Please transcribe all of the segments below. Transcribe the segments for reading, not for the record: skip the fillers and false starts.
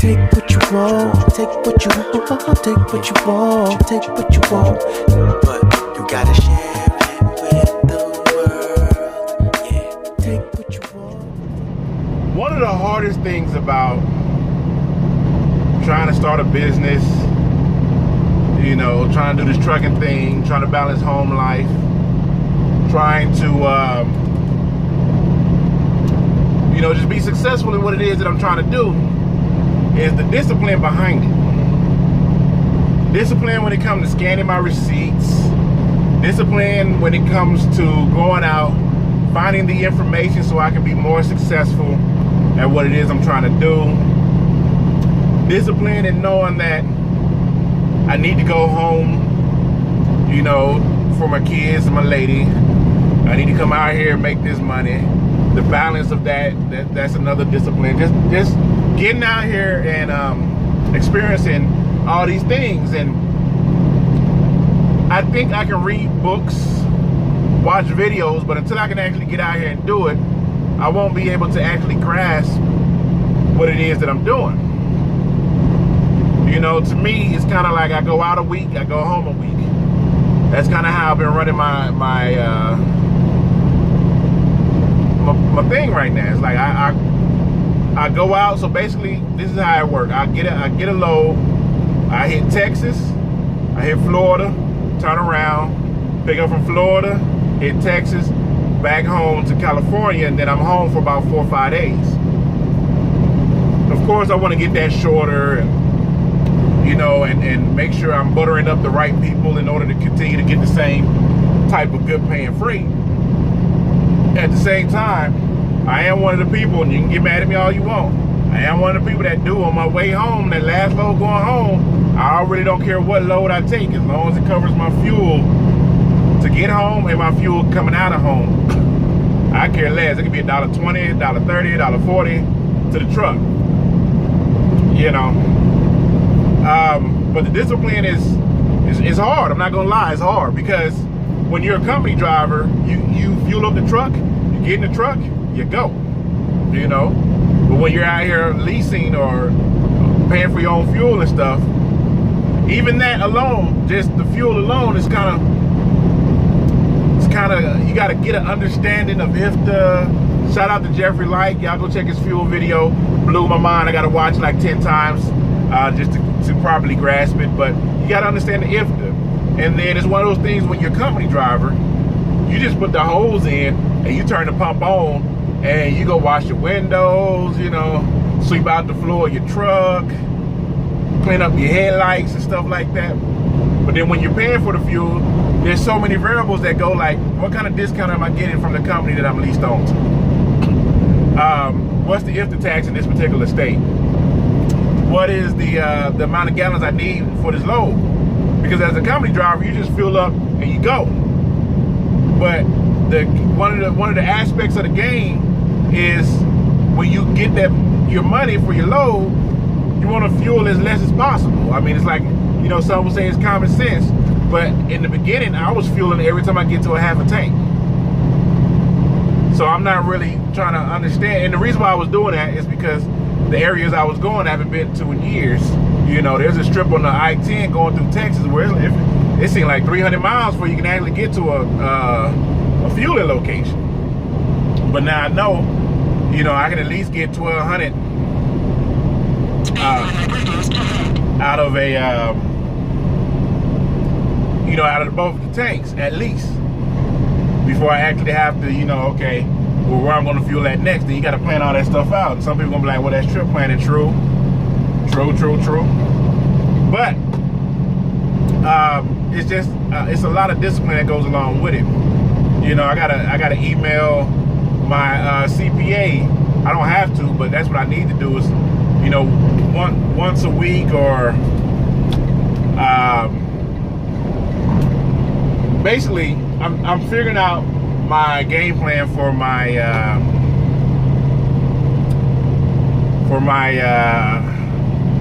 Take what you want, take what you want, take what you want, take what you want. But you gotta share it with the world. Yeah, take what you want. One of the hardest things about trying to start a business, you know, trying to do this trucking thing, trying to balance home life, trying to, you know, just be successful in what it is that I'm trying to do, is the discipline behind it. Discipline when it comes to scanning my receipts, discipline when it comes to going out, finding the information so I can be more successful at what it is I'm trying to do. Discipline in knowing that I need to go home, you know, for my kids and my lady. I need to come out here and make this money. The balance of that's another discipline. Just getting out here and experiencing all these things. And I think I can read books, watch videos, but until I can actually get out here and do it, I won't be able to actually grasp what it is that I'm doing. You know, to me, it's kind of like I go out a week, I go home a week. That's kind of how I've been running my thing right now. It's like I go out. So basically, this is how it works. I get a load. I hit Texas. I hit Florida. Turn around. Pick up from Florida. Hit Texas. Back home to California, and then I'm home for about 4 or 5 days. Of course, I want to get that shorter, and, you know, and make sure I'm buttering up the right people in order to continue to get the same type of good paying freight. At the same time, I am one of the people, and you can get mad at me all you want, I am one of the people that do on my way home, that last load going home, I really don't care what load I take, as long as it covers my fuel to get home and my fuel coming out of home. I care less. It could be $1.20, $1.30, $1.40 to the truck. You know. But the discipline is hard. I'm not gonna lie, it's hard, because when you're a company driver, you fuel up the truck, you get in the truck, you go. You know. But when you're out here leasing or paying for your own fuel and stuff, even that alone, just the fuel alone is kind of, you got to get an understanding of shout out to Jeffrey Light. Y'all go check his fuel video. Blew my mind. I got to watch it like 10 times just to properly grasp it. But you got to understand the IFTA. And then it's one of those things when you're a company driver, you just put the hose in and you turn the pump on and you go wash your windows, you know, sweep out the floor of your truck, clean up your headlights and stuff like that. But then when you're paying for the fuel, there's so many variables that go like, what kind of discount am I getting from the company that I'm leased on to? What's the IFTA tax in this particular state? What is the amount of gallons I need for this load? Because as a company driver, you just fuel up and you go. But one of the aspects of the game is when you get your money for your load, you want to fuel as less as possible. I mean, it's like, you know, some will say it's common sense, but in the beginning, I was fueling every time I get to a half a tank. So I'm not really trying to understand. And the reason why I was doing that is because the areas I was going, I haven't been to in years. You know, there's a strip on the I-10 going through Texas where it seems like 300 miles before you can actually get to a fueling location. But now I know, you know, I can at least get 1,200 out of you know, out of both the tanks at least, before I actually have to, you know, okay, well, where I'm going to fuel at next. Then you got to plan all that stuff out. And some people gonna be like, well, that's trip planning. True. But it's just it's a lot of discipline that goes along with it. You know, I gotta email my CPA. I don't have to, but that's what I need to do is, you know, once a week, or basically I'm figuring out my game plan for my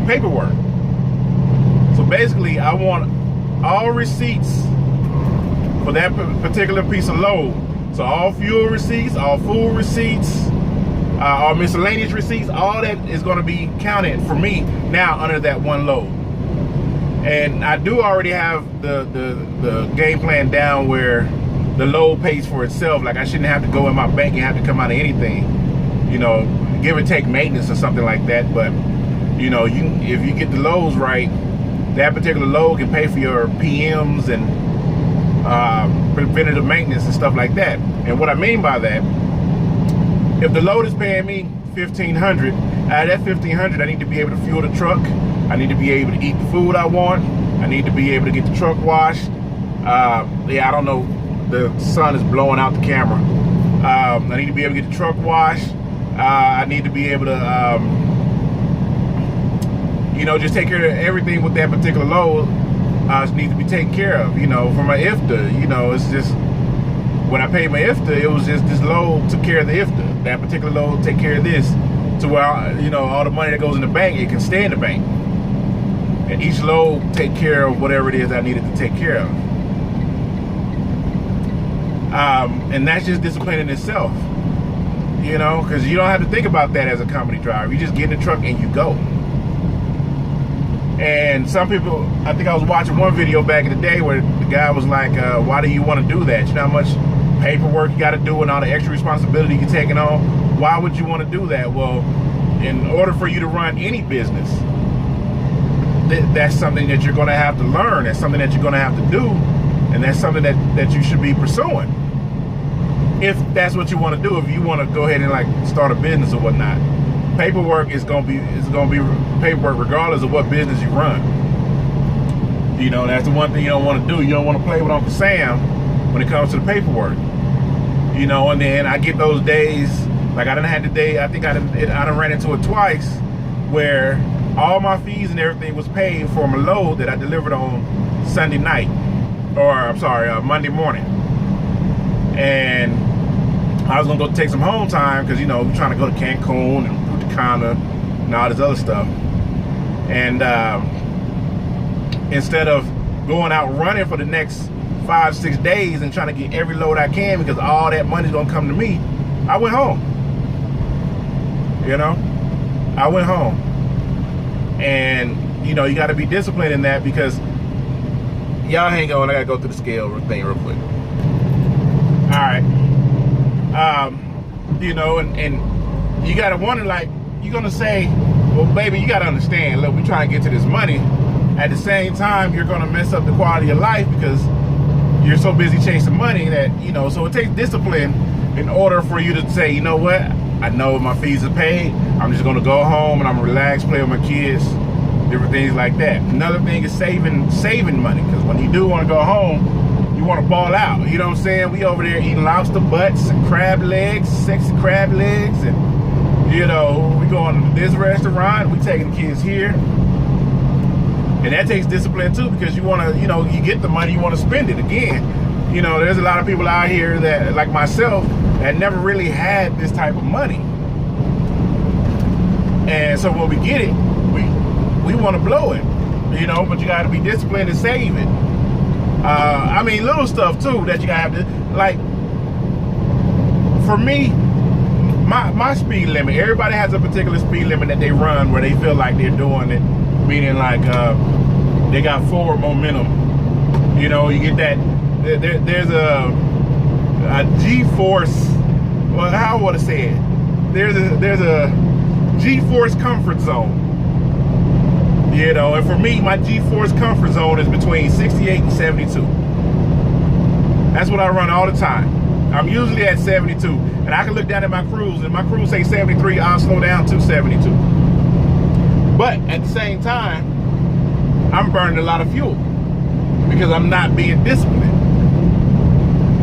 paperwork. So basically I want all receipts for that particular piece of load. So all fuel receipts, all food receipts, or miscellaneous receipts, all that is going to be counted for me now under that one load. And I do already have the game plan down where the load pays for itself. Like I shouldn't have to go in my bank and have to come out of anything, you know, give or take maintenance or something like that. But you know, if you get the loads right, that particular load can pay for your PMs and preventative maintenance and stuff like that. And what I mean by that, if the load is paying me $1,500, out of that $1,500, I need to be able to fuel the truck. I need to be able to eat the food I want. I need to be able to get the truck washed. Yeah, I don't know. The sun is blowing out the camera. I need to be able to get the truck washed. I need to be able to, you know, just take care of everything with that particular load. Needs to be taken care of. You know, for my IFTA, you know, it's just, when I paid my IFTA, it was just this load took care of the IFTA. That particular load take care of this, to where, you know, all the money that goes in the bank, it can stay in the bank. And each load take care of whatever it is I needed to take care of. And that's just discipline in itself, you know, because you don't have to think about that as a company driver. You just get in the truck and you go. And some people, I think I was watching one video back in the day where the guy was like, why do you want to do that? You know how much paperwork you got to do and all the extra responsibility you're taking on? Why would you want to do that? Well, in order for you to run any business, that's something that you're going to have to learn. That's something that you're going to have to do. And that's something that you should be pursuing. If that's what you want to do, if you want to go ahead and like start a business or whatnot. Paperwork is going to be paperwork regardless of what business you run. You know, that's the one thing you don't want to do. You don't want to play with Uncle Sam when it comes to the paperwork. You know, and then I get those days, like I done had the day, I think I done ran into it twice, where all my fees and everything was paid for my load that I delivered on Sunday night, or I'm sorry, Monday morning. And I was gonna go take some home time because, you know, we're trying to go to Cancun and Punta Cana and all this other stuff. And instead of going out running for the next 5-6 days and trying to get every load I can because all that money's gonna come to me, I went home. You know, I went home. And you know, you got to be disciplined in that, because y'all hang on, I gotta go through the scale thing real quick. All right. You know, and you gotta wonder, like, you're gonna say, well, baby, you gotta understand, look, we're trying to get to this money. At the same time, you're gonna mess up the quality of life because you're so busy chasing money that, you know, so it takes discipline in order for you to say, you know what, I know my fees are paid, I'm just gonna go home and I'm gonna relax, play with my kids, different things like that. Another thing is saving money, because when you do want to go home, you want to ball out. You know what I'm saying? We over there eating lobster butts and crab legs, sexy crab legs, and you know, we going to this restaurant, we taking the kids here. And that takes discipline too, because you want to, you know, you get the money, you want to spend it again. You know, there's a lot of people out here that, like myself, that never really had this type of money. And so when we get it, we want to blow it, you know, but you got to be disciplined to save it. I mean, little stuff too that you got to have to, like, for me, my speed limit, everybody has a particular speed limit that they run where they feel like they're doing it, meaning like they got forward momentum. You know, you get that, there's a G-force, well, how would I say it? There's a G-force comfort zone. You know, and for me, my G-force comfort zone is between 68 and 72. That's what I run all the time. I'm usually at 72, and I can look down at my cruise, and my cruise say 73, I'll slow down to 72. But at the same time, I'm burning a lot of fuel because I'm not being disciplined.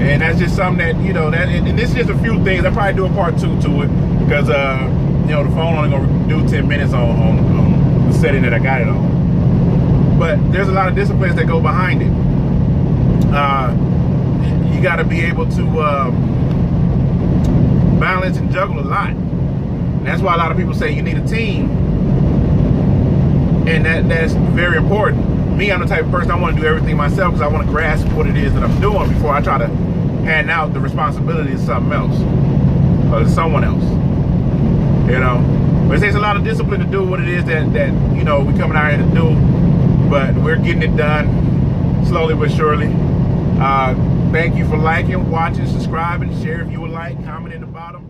And that's just something that, you know, that, and this is just a few things. I'll probably do a part 2 to it, because, you know, the phone only gonna do 10 minutes on the setting that I got it on. But there's a lot of disciplines that go behind it. You got to be able to balance and juggle a lot. And that's why a lot of people say you need a team, and that's very important. Me, I'm the type of person, I want to do everything myself because I want to grasp what it is that I'm doing before I try to hand out the responsibility to something else or to someone else. you know. But it takes a lot of discipline to do what it is that you know we coming out here to do. But we're getting it done slowly but surely. Thank you for liking, watching, subscribing, share if you would like, comment in the bottom.